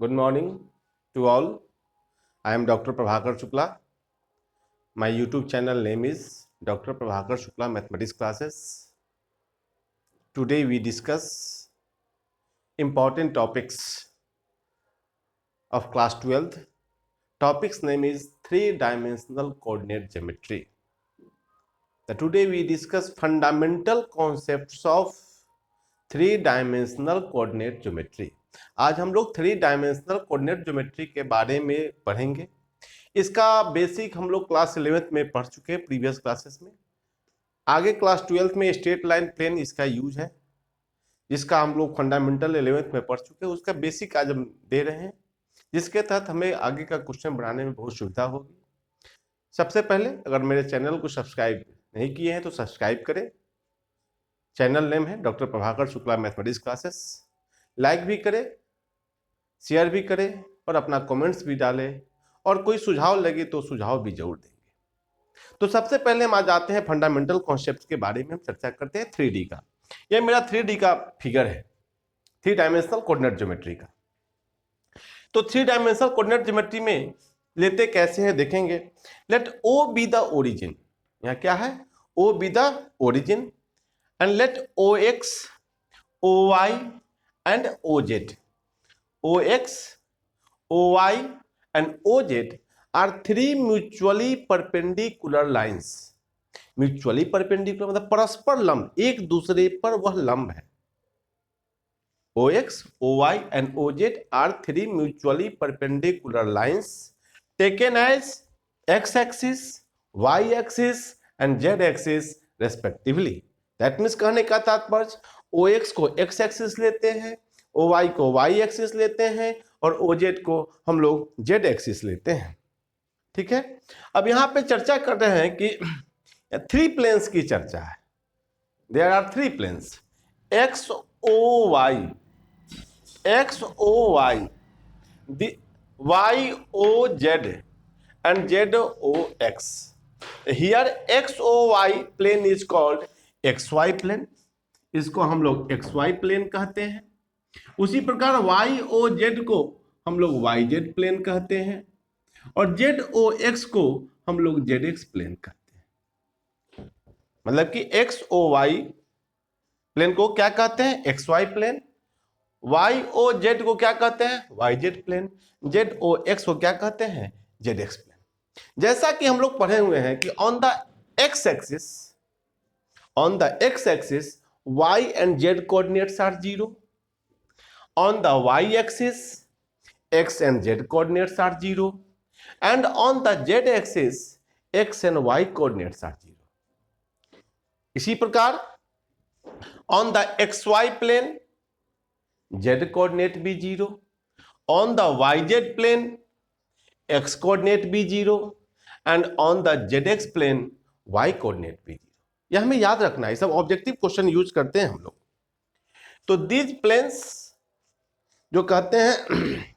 Good morning to all. I am Dr. Prabhakar Shukla. My YouTube channel name is Dr. Prabhakar Shukla Mathematics Classes. Today we discuss important topics of class 12th. Topic's name is three-dimensional coordinate geometry. Today we discuss fundamental concepts of three-dimensional coordinate geometry. आज हम लोग three dimensional coordinate geometry के बारे में पढ़ेंगे। इसका basic हम लोग क्लास 11th में पढ़ चुके हैं प्रीवियस क्लासेस में। आगे क्लास 12th में स्ट्रेट लाइन प्लेन इसका यूज है, जिसका हम लोग फंडामेंटल 11th में पढ़ चुके हैं। उसका बेसिक आज हम दे रहे हैं, जिसके तहत हमें आगे का क्वेश्चन बनाने में बहुत सुविधा होगी। सबसे पहले अगर मेरे चैनल को सब्सक्राइब नहीं किए हैं तो सब्सक्राइब करें। चैनल नेम है doctor Prabhakar Shukla mathematics classes. Like भी करें, शेयर भी करें और अपना कमेंट्स भी डालें, और कोई सुझाव लगे तो सुझाव भी जरूर देंगे। तो सबसे पहले हम आ जाते हैं फंडामेंटल कॉन्सेप्ट्स के बारे में। हम चर्चा करते हैं 3D का। यह मेरा 3D का फिगर है, थ्री डायमेंशनल कोऑर्डिनेट ज्योमेट्री का। तो थ्री डायमेंशनल कोऑर्डिनेट ज्योमेट्री में लेते कैसे हैं देखेंगे। Let O be the origin. यहाँ क्या है? O be the origin and let OX, OY and OZ, OX, OY and OZ are three mutually perpendicular lines. Mutually perpendicular मतलब परस्पर लंब, एक दूसरे पर वह लंब है। OX, OY and OZ are three mutually perpendicular lines taken as x-axis, y-axis and z-axis respectively. That means कहने का तात्पर्य OX को x एक्सिस लेते हैं, OY को y एक्सिस लेते हैं और OZ को हम लोग z एक्सिस लेते हैं। ठीक है, अब यहाँ पे चर्चा कर रहे हैं कि थ्री प्लेन्स की चर्चा है। There are three planes XOY, XOY, YOZ and ZOX. Here XOY plane is called XY plane, इसको हम लोग XY प्लेन कहते हैं। उसी प्रकार YOZ को हम लोग YZ प्लेन कहते हैं और ZOX को हम लोग ZX प्लेन कहते हैं। मतलब कि XOY प्लेन को क्या कहते हैं? XY plane. YOZ को क्या कहते हैं? YZ plane. ZOX को क्या कहते हैं? ZX plane. जैसा कि हम लोग पढ़े हुए हैं कि on the x axis, on the x-axis y and z coordinates are 0. On the y-axis x and z coordinates are 0. And on the z-axis x and y coordinates are 0. इसी प्रकार on the xy plane z coordinate भी 0. On the yz plane x coordinate भी 0. And on the zx plane y coordinate भी 0. यह हमें याद रखना है, सब ऑब्जेक्टिव क्वेश्चन यूज करते हैं हम लोग। तो दीज प्लेन्स जो कहते हैं,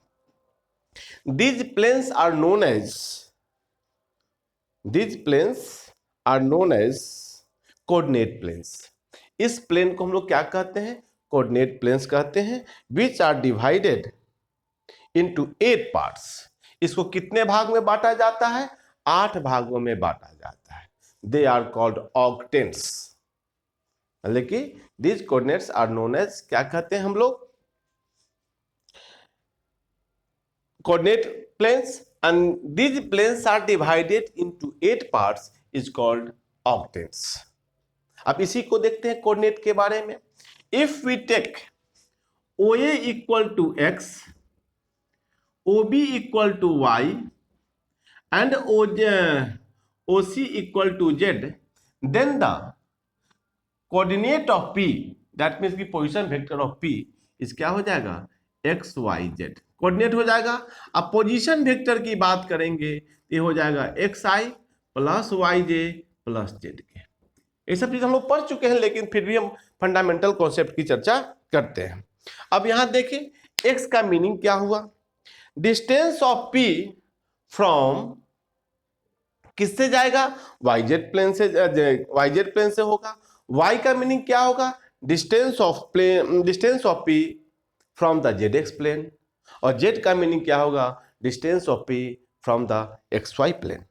these planes are known as coordinate planes. इस प्लेन को हम लोग क्या कहते हैं? कोऑर्डिनेट प्लेन्स कहते हैं। Which are divided into 8 parts. इसको कितने भाग में बांटा जाता है? 8 भागों में बांटा जाता है। They are called octants। मतलब कि these coordinates are known as, क्या कहते हैं हम लोग? Coordinate planes, and these planes are divided into 8 parts is called octants। अब इसी को देखते हैं कोऑर्डिनेट के बारे में। If we take OA equal to x, OB equal to y and OC equal to z, then the coordinate of P, that means की position vector of P इस क्या हो जाएगा? x y z कोऑर्डिनेट हो जाएगा। अब position vector की बात करेंगे ये हो जाएगा xi plus yj plus z के। ये सब चीज हम लोग पढ़ चुके हैं, लेकिन फिर भी हम फंडामेंटल कॉन्सेप्ट की चर्चा करते हैं। अब यहां देखिए x का मीनिंग क्या हुआ? डिस्टेंस ऑफ P फ्रॉम, किससे जाएगा? YZ प्लेन से, YZ प्लेन से होगा। Y का मीनिंग क्या होगा? Distance of P from the ZX plane. और जेड का मीनिंग क्या होगा, distance of P from the X Y plane.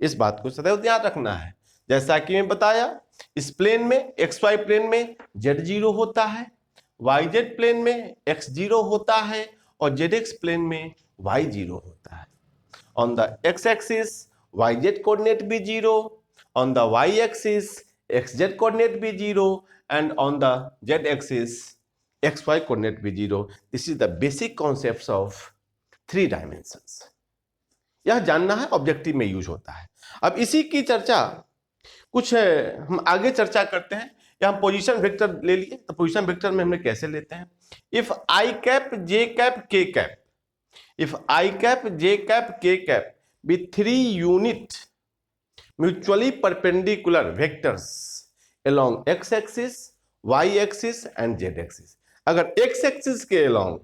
इस बात को सदैव ध्यान रखना है। जैसा कि मैं बताया, इस प्लेन में एक्स वाई प्लेन में जेड जीरो होता है, वाई जेड प्लेन में एक्स जीरो होता है और जेड एक्स प्लेन में वाई जीरो होता है। On the x axis y z coordinate भी zero, on the y axis x z coordinate भी zero and on the z axis x y coordinate भी zero. This is the basic concepts of three dimensions. यह जानना है, objective में use होता है। अब इसी की चर्चा कुछ हम आगे चर्चा करते हैं। या हम पोजीशन वेक्टर ले लिए, तो पोजीशन वेक्टर में हमने कैसे लेते हैं, if i cap j cap k cap, if i cap j cap k cap with three unit mutually perpendicular vectors along x axis y axis and z axis. अगर x axis के along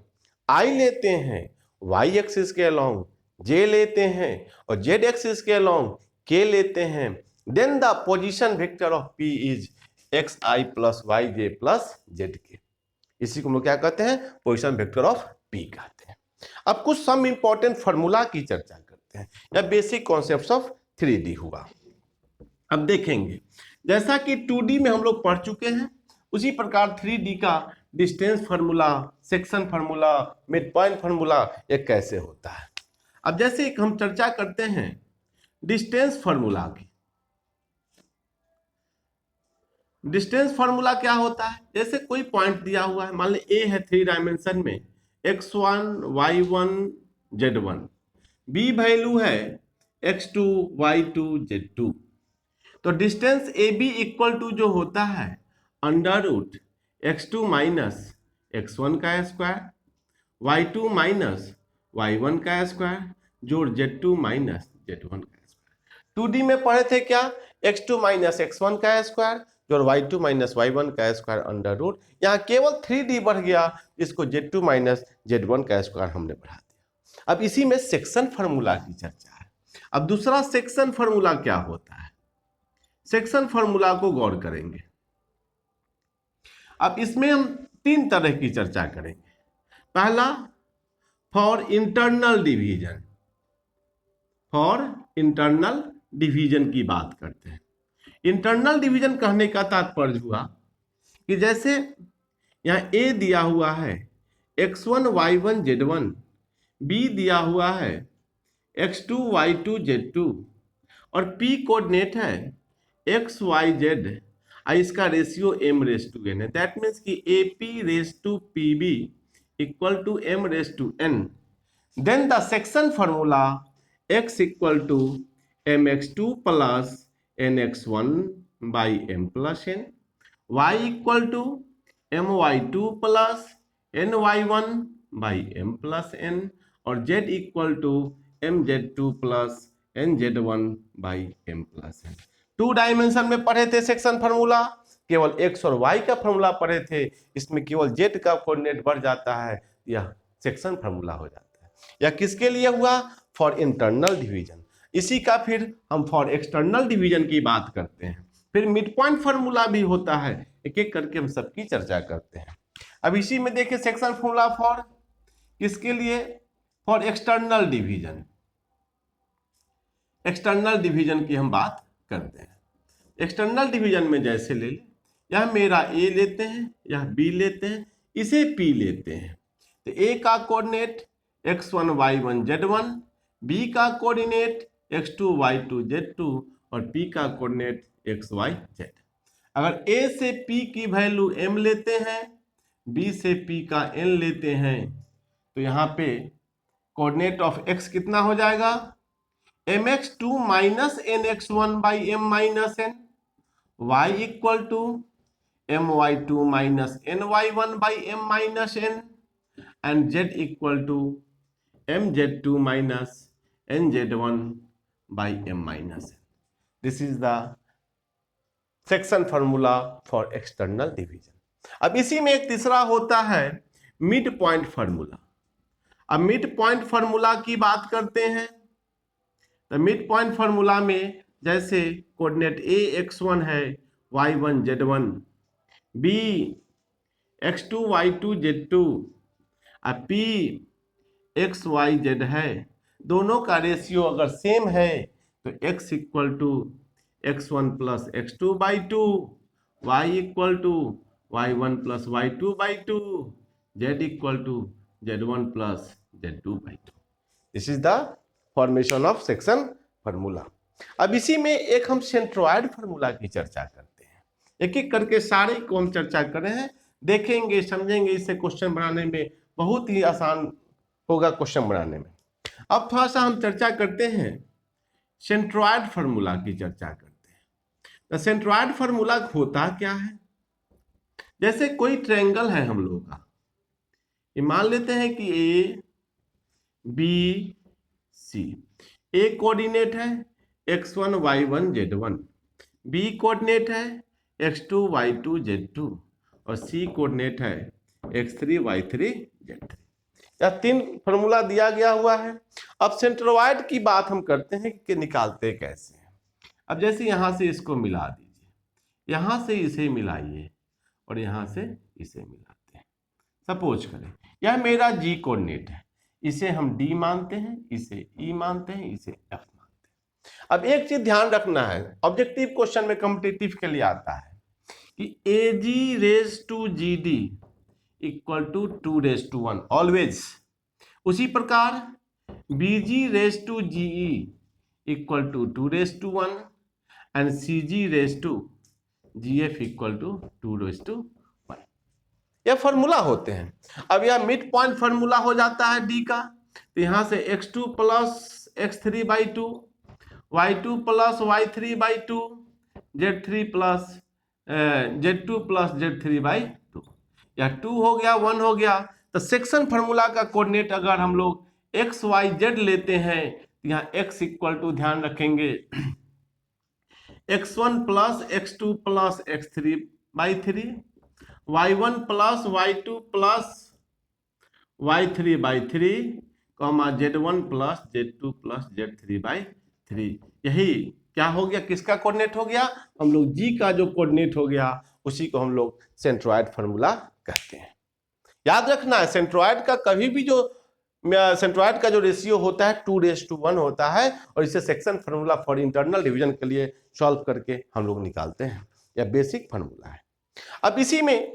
i लेते हैं, y axis के along j लेते हैं और Z axis के along के लेते हैं, then the position vector of P is X I plus Y J plus Z K. इसी को हम लोग क्या कहते हैं, पोजीशन वेक्टर ऑफ पी कहते हैं। अब कुछ सम इंपॉर्टेंट फार्मूला की चर्चा करते हैं, या बेसिक कॉन्सेप्ट्स ऑफ 3D हुआ। अब देखेंगे, जैसा कि 2D में हम लोग पढ़ चुके हैं, उसी प्रकार 3D का distance formula, section formula, mid point formula ये कैसे होता है। अब जैसे हम चर्चा करते हैं डिस्टेंस फार्मूला की। डिस्टेंस फार्मूला क्या होता है, जैसे कोई पॉइंट दिया हुआ है, मान ली ए है 3 डायमेंशन में, x1 y1 z1, B value है x2 y2 z2। तो distance A B equal to जो होता है under root x2 minus x1 का स्क्वायर, y2 माइनस y1 का स्क्वायर जोड़ z2 माइनस z1 का स्क्वायर। 2D में पढ़े थे क्या, x2 माइनस x1 का स्क्वायर जोड़ y2 माइनस y1 का स्क्वायर अंडर रूट। यहाँ केवल 3D बढ़ गया, इसको z2 माइनस z1 का स्क्वायर हमने बढ़ा दिया। अब इसी में सेक्शन फार्मूला की चर्चा है। अब दूसरा सेक्शन फार्मूला क्या होता है, सेक्शन फार्मूला को गौर करेंगे। अब इसमें हम 3 तरह की चर्चा करेंगे। पहला, for internal division, for internal division की बात करते हैं। इंटरनल डिवीजन कहने का तात्पर्य हुआ कि जैसे यहाँ ए दिया हुआ है x1 y1 z1, बी दिया हुआ है x2 y2 z2 और p कोऑर्डिनेट है x y z, इसका ratio m raise to n है। दैट मीन्स कि AP raise to PB equal to m raise to n। Then the section formula x equal to mx2 plus nx1 by m plus n, y equal to my2 plus ny1 by m plus n और z equal to mz2 plus nz1 by m plus n। 2 dimension में पढ़े थे section formula, केवल x और y का formula पढ़े थे, इसमें केवल z का कोऑर्डिनेट बढ़ जाता है, यह सेक्शन फार्मूला हो जाता है। यह किसके लिए हुआ, फॉर इंटरनल डिवीजन। इसी का फिर हम फॉर एक्सटर्नल डिवीजन की बात करते हैं। फिर मिड पॉइंट फार्मूला भी होता है, एक एक करके हम सबकी चर्चा करते हैं। अब इसी में देखिए सेक्शन फार्मूला फॉर किसके लिए, for external division. External division की हम बात करते हैं। एक्सटर्नल डिवीजन में जैसे ले लें, यह मेरा ए लेते हैं, यह बी लेते हैं, इसे पी लेते हैं। तो ए का coordinate x1 y1 z1, B का कोऑर्डिनेट x2 y2 z2 और p का कोऑर्डिनेट x y z। अगर a से p की वैल्यू m लेते हैं, b से p का n लेते हैं, तो यहाँ पे कोऑर्डिनेट ऑफ x कितना हो जाएगा, mx2 minus nx1 by m minus n, y equal to my2 minus ny1 by m minus n and z equal to mz2 minus nz1 by m minus n। This is the section formula for external division. अब इसी में एक तीसरा होता है mid point formula. अब mid point formula की बात करते हैं, तो मिड पॉइंट फार्मूला में जैसे कोऑर्डिनेट a x1 है y1 z1, b x2 y2 z2 और p एक्स वाई जेड है, दोनों का रेशियो अगर सेम है तो x equal to x1 plus x2 by two, Y equal to y1 plus y2 by two, z equal to z1 plus z2 by two. This is the formation of section formula. अब इसी में एक हम centroid formula की चर्चा करते हैं, एक एक करके सारे को हम चर्चा कर रहे हैं, देखेंगे समझेंगे, इससे क्वेश्चन बनाने में बहुत ही आसान होगा क्वेश्चन बनाने में। अब थोड़ा सा हम चर्चा करते हैं सेंट्रोइड फार्मूला की चर्चा करते हैं। तो सेंट्रोइड फार्मूला होता क्या है, जैसे कोई ट्रायंगल है हम लोगों का, ये मान लेते हैं कि A B C, A coordinate है x1 y1 z1, B coordinate है x2 y2 z2 और सी कोऑर्डिनेट है x3 y3 z3। यह तीन फार्मूला दिया गया हुआ है। अब सेंट्रोइड की बात हम करते हैं कि निकालते कैसे हैं। अब जैसे यहां से इसको मिला दीजिए, यहां से इसे मिलाइए और यहां से इसे मिलाते हैं। सपोज करें यह मेरा जी कोऑर्डिनेट है, इसे हम डी मानते हैं, इसे ई मानते हैं, इसे एफ मानते हैं। अब एक चीज ध्यान रखना है, ऑब्जेक्टिव क्वेश्चन में कॉम्पिटिटिव के लिए आता है कि A G raise to G D equal to 2 raise to 1 always. उसी प्रकार B G raise to G E equal to 2 raise to 1 and C G raise to G F equal to 2 raise to 1। यह formula होते हैं। अब यह mid point formula हो जाता है डी का, तो यहां से x2 plus x3 by two, y2 plus y3 by two, z3 plus z2 plus z3 by two. यह 2 हो गया, 1 हो गया। तो सेक्शन फार्मूला का कोऑर्डिनेट अगर हम लोग x y z लेते हैं तो यहाँ x इक्वल टू ध्यान रखेंगे x1 plus x2 plus x3 by three, y1 plus y2 plus y3 by three, z1 plus z2 plus z3 by three. यही क्या हो गया, किसका कोऑर्डिनेट हो गया, हम लोग जी का जो कोऑर्डिनेट हो गया उसी को हम लोग सेंट्रोइड फार्मूला कहते हैं। याद रखना है सेंट्रोइड का कभी भी जो सेंट्रोइड का जो रेशियो होता है 2:1 होता है, और इसे section formula for internal division के लिए सॉल्व करके हम लोग निकालते हैं। यह बेसिक फार्मूला है। अब इसी में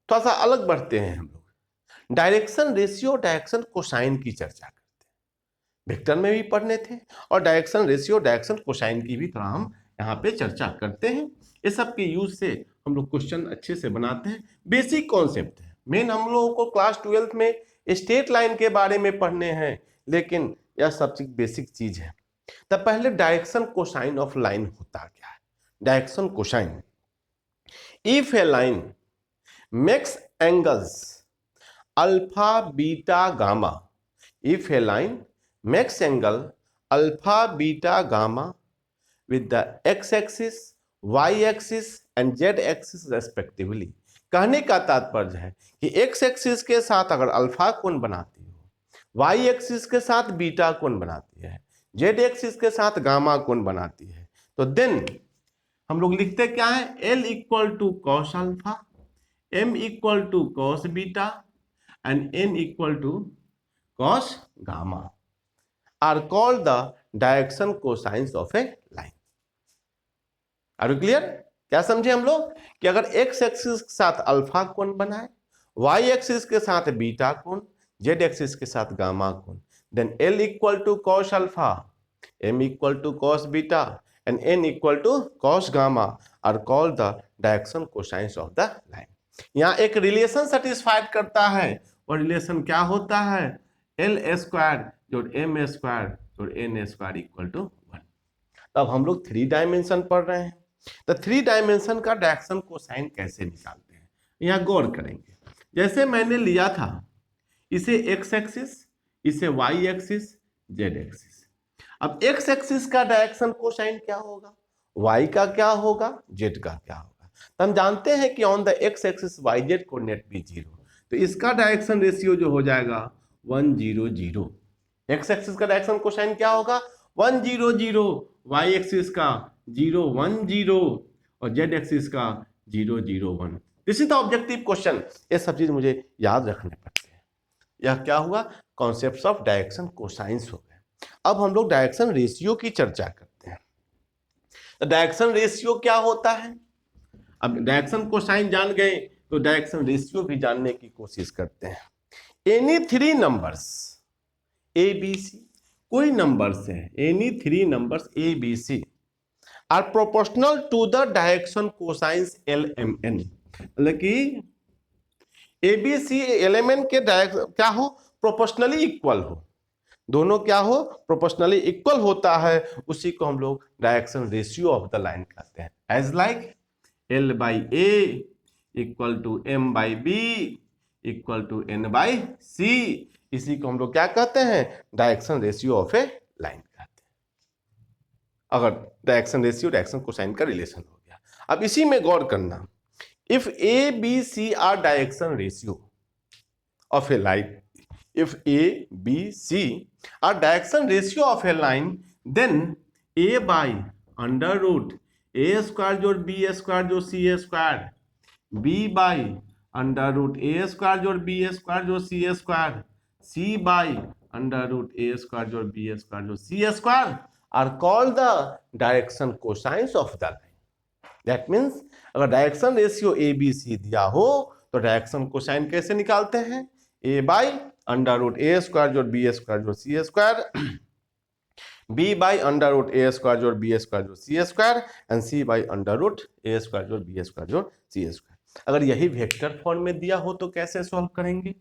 थोड़ा सा अलग बढ़ते हैं, हम लोग डायरेक्शन रेशियो डायरेक्शन कोसाइन की चर्चा करते हैं। वेक्टर में भी पढ़ने थे, और डायरेक्शन रेशियो डायरेक्शन कोसाइन की भी थोड़ा हम यहाँ पे चर्चा करते हैं। ये सब के यूज से हम लोग क्वेश्चन अच्छे से बनाते हैं। बेसिक कॉन्सेप्ट है। मेन हम लोगों को क्लास 12th में स्ट्रेट लाइन के बारे में पढ़ने हैं, लेकिन यह सब चीज बेसिक चीज है। तब पहले डायरेक्शन कोसाइन ऑफ लाइन होता क्या है। Direction cosine, if A line makes angles alpha beta gamma, if A line makes angle alpha beta gamma with the x axis, y axis and z axis respectively। कहने का तात्पर्य है कि x axis के साथ अगर अल्फा कोण बनाती हो, y एक्सिस के साथ बीटा कोण बनाती है, z एक्सिस के साथ गामा कोण बनाती है, तो देन हम लोग लिखते क्या है, L equal to cos alpha, M equal to cos beta and N equal to cos gamma are called the direction cosines of a line. Are you clear? क्या समझे हम लोग कि अगर x एक्सिस के साथ अल्फा कोण बनाए, y एक्सिस के साथ बीटा कोण, z एक्सिस के साथ गामा कोण, then L equal to cos alpha, M equal to cos beta and N equal to cos gamma are called the direction cosines of the line. यहाँ एक relation satisfied करता है, और relation क्या होता है, L स्क्वायर जोड़ M स्क्वायर जोड़ N स्क्वायर इक्वल टू 1। तब हम लोग 3 डायमेंशन पढ़ रहे हैं, तो 3 डायमेंशन का डायरेक्शन कोसाइन कैसे निकालते हैं, यहाँ गौर करेंगे। जैसे मैंने लिया था इसे x एक्सिस, इसे y एक्सिस, z एक्सिस। अब x एक्सिस का डायरेक्शन कोसाइन क्या होगा, y का क्या होगा, z का क्या होगा। तो हम जानते हैं कि on the x axis yz coordinate भी 0, तो इसका डायरेक्शन रेशियो जो हो जाएगा 1 0 0। x एक्सिस का डायरेक्शन कोसाइन क्या होगा, 1 0 0, y एक्सिस का 0 1 0 और z एक्सिस का 0 0 1। This is the objective question. ये सब चीज मुझे याद रखने पड़ते हैं। यह क्या हुआ, कॉन्सेप्ट्स ऑफ डायरेक्शन कोसाइंस हो गए। अब हम लोग डायरेक्शन रेशियो की चर्चा करते हैं। तो डायरेक्शन रेशियो क्या होता है, अब डायरेक्शन कोसाइन जान गए तो डायरेक्शन रेशियो भी जानने की कोशिश करते हैं। Any three numbers A B C, कोई नंबर्स है, any three numbers A B C are proportional to the direction cosines L M N, मतलब कि A B C L M N के डायरेक्शन क्या हो, प्रोपोर्शनली इक्वल हो, दोनों क्या हो, प्रोपोर्शनली इक्वल होता है, उसी को हम लोग direction ratio of the line कहते हैं। As like L by A equal to M by B equal to N by C, इसी को हम लोग क्या कहते हैं, direction ratio of a line कहते हैं। अगर डायरेक्शन रेशियो डायरेक्शन कोसाइन का रिलेशन हो गया। अब इसी में गौर करना, if A B C are direction ratio of a line, if A B C are direction ratio of a line, then A by under root A square जोड़ B square जोड़ C square, B by under root A square जोड़ B square जोड़ C square, C by under root A square जोड़ B square जोड़ C square are called the direction cosines of the line. That means अगर direction ratio A B C दिया हो तो direction cosine कैसे निकालते हैं, A by under root A square जोड़ बी स्क्वायर जोड़ C square, B by under root A square जोड़ बी स्क्वायर जोड़ C square and C by under root A square जोड़ बी स्क्वायर जोड़ C square. अगर यही vector form में दिया हो तो कैसे सॉल्व करेंगे।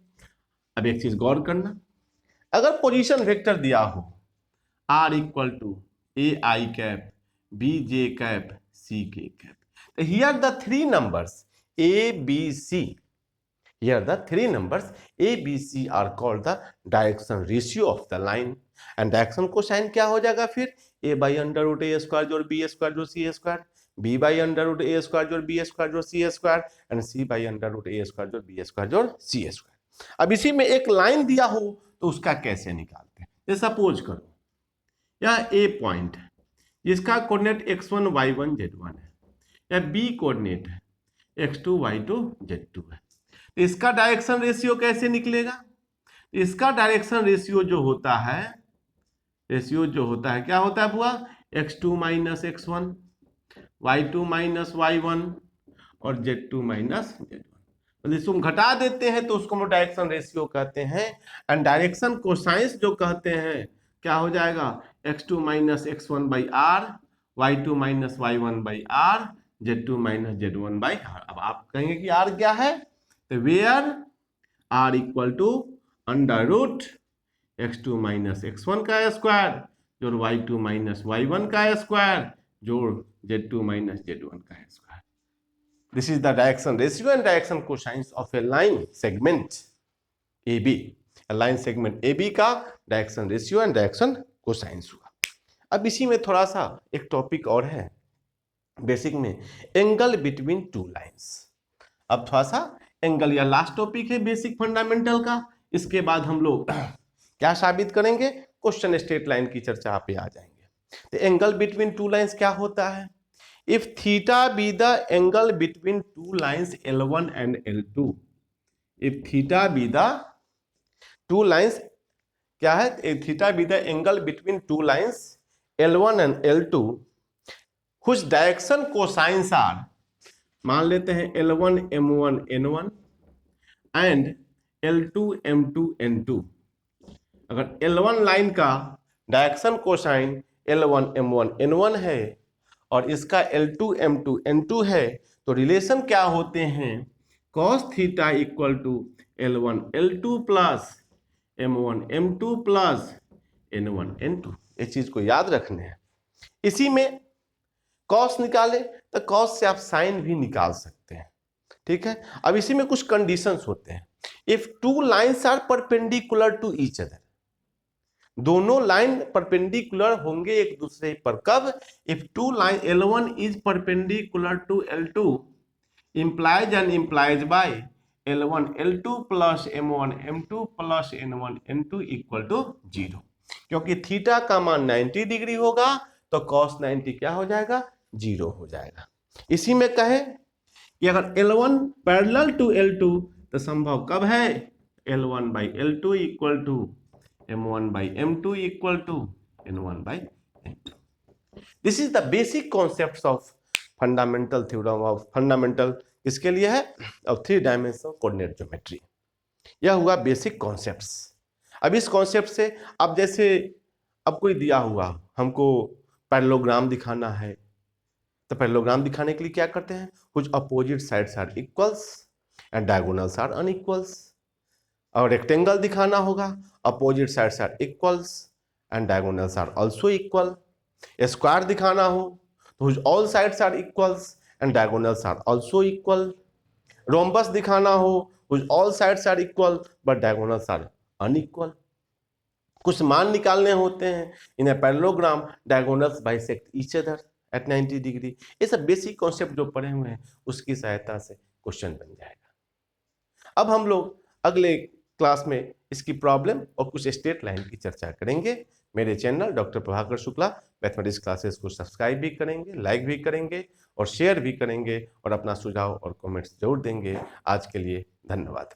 अब एक चीज गौर करना, अगर पोजीशन वेक्टर दिया हो R equal to A I cap B J cap C K cap, तो here the three numbers A B C, here the three numbers A, B, C are called the direction ratio of the line and direction cosine क्या हो जाएगा फिर, A by under root A square जोड़ B square जोड़ C square, B by under root A square जोड़ B square जोड़ C square and C by under root A square जोड़ B square जोड़ C स्क्वायर। अब इसी में एक लाइन दिया हो तो उसका कैसे निकालते हैं, जैसे सपोज करो यह A पॉइंट है जिसका कोऑर्डिनेट x1 y1 z1 है, या B कोऑर्डिनेट है x2 y2 z2 है, इसका डायरेक्शन रेशियो कैसे निकलेगा, इसका डायरेक्शन रेशियो जो होता है, क्या होता है बुआ, x2 minus x1 y2 minus y1 और z2 माइनस z1, मतलब इसको हम घटा देते हैं तो उसको हम डायरेक्शन रेशियो कहते हैं। एंड डायरेक्शन कोसाइंस जो कहते हैं क्या हो जाएगा, x2 minus x1 by R, y2 minus y1 by R, z2 minus z1 by R. अब आप कहेंगे कि r क्या है, where R equal to under root x2 minus x1 का स्क्वायर जोड़ y2 माइनस y1 का स्क्वायर जोड़ z2 माइनस z1 का square. This is the direction ratio and direction cosines of a line segment A B. Line segment A B का direction ratio and direction cosines हुआ। अब इसी में थोड़ा सा एक टॉपिक और है बेसिक में, एंगल बिटवीन टू लाइन्स। अब थोड़ा सा एंगल, या लास्ट टॉपिक है बेसिक फंडामेंटल का, इसके बाद हम लोग क्या साबित करेंगे, क्वेश्चन स्ट्रेट लाइन की चर्चा पे आ जाएंगे। तो एंगल बिटवीन टू लाइंस क्या होता है, if theta be the angle between two lines L1 and L2, if theta be the two lines क्या है, theta be the angle between two lines L1 and L2 which direction cosines are, मान लेते हैं L1 M1 N1 and L2 M2 N2। अगर L1 line का direction cosine L1 M1 N1 है और इसका L2 M2 N2 है, तो रिलेशन क्या होते हैं, cos theta equal to L1 L2 plus M1 M2 plus N1 N2। इस चीज को याद रखने हैं। इसी में कॉस निकाले तो कॉस से आप साइन भी निकाल सकते हैं, ठीक है। अब इसी में कुछ कंडीशंस होते हैं, if two lines are perpendicular to each other, दोनों लाइन परपेंडिकुलर होंगे एक दूसरे पर, कब, if two line L1 is perpendicular to L2 implies and implies by L1 L2 plus M1 M2 plus N1 N2 equal to 0, क्योंकि theta का मान 90 degree होगा तो cos 90 क्या हो जाएगा, 0 हो जाएगा। इसी में कहे कि अगर L1 पैरेलल टू L2 तो संभव कब है, L1 by L2 equal to M1 by M2 equal to N1 by N2. This is the basic concepts of fundamental theorem of fundamental किसके लिए है? of 3 dimensional coordinate geometry. यह हुआ basic concepts. अब इस कॉन्सेप्ट से अब जैसे अब कोई दिया हुआ हमको पैरेललोग्राम दिखाना है, तो पैरेललोग्राम दिखाने के लिए क्या करते हैं? कुछ opposite sides are equals and diagonals are unequals. और रेक्टेंगल दिखाना होगा, opposite sides are equals and diagonals are also equal. Square दिखाना हो तो all sides are equals and diagonals are also equal. Rhombus दिखाना हो all sides are equal but diagonals are unequal. कुछ मान निकालने होते हैं, in a parallelogram diagonals bisect each other at 90 degree. ये सब बेसिक कॉन्सेप्ट जो पढ़े हुए हैं उसकी सहायता से क्वेश्चन बन जाएगा. अब हम लोग अगले क्लास में इसकी प्रॉब्लम और कुछ स्ट्रेट लाइन की चर्चा करेंगे. मेरे channel doctor Prabhakar Shukla mathematics classes को सब्सक्राइब भी करेंगे, लाइक भी करेंगे और शेयर भी करेंगे और अपना सुझाव और कमेंट्स जरूर देंगे. आज के लिए धन्यवाद.